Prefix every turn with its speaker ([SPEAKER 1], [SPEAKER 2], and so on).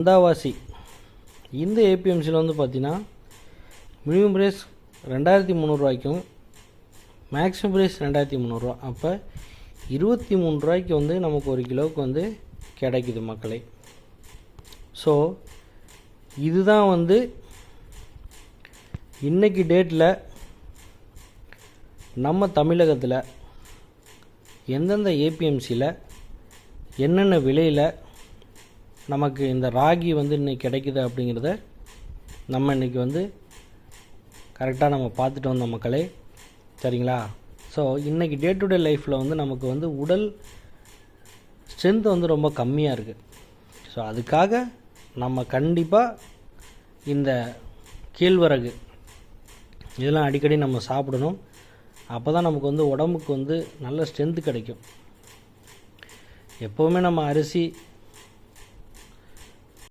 [SPEAKER 1] வந்தாவாசி இந்த ஏபிஎம்சியில் வந்து பார்த்திங்கன்னா மினிமம் ப்ரைஸ் 2300 மேக்ஸிமம் ப்ரைஸ் 2300. அப்போ 23 ரூபாய்க்கு வந்து நமக்கு ஒரு கிலோவுக்கு வந்து கிடைக்குது மக்களை. ஸோ இதுதான் வந்து இன்றைக்கி டேட்டில் நம்ம தமிழகத்தில் எந்தெந்த ஏபிஎம்சியில் என்னென்ன விலையில் நமக்கு இந்த ராகி வந்து இன்றைக்கி கிடைக்குது அப்படிங்கிறத நம்ம இன்றைக்கி வந்து கரெக்டாக நம்ம பார்த்துட்டு வந்தோம் மக்களே. சரிங்களா? ஸோ இன்றைக்கி டே டு டே லைஃப்பில் வந்து நமக்கு வந்து உடல் ஸ்ட்ரென்த் வந்து ரொம்ப கம்மியாக இருக்குது. ஸோ அதுக்காக நம்ம கண்டிப்பாக இந்த கேழ்வரகு இதெல்லாம் அடிக்கடி நம்ம சாப்பிடணும். அப்போ தான் நமக்கு வந்து உடம்புக்கு வந்து நல்ல ஸ்ட்ரென்த்து கிடைக்கும். எப்போவுமே நம்ம அரிசி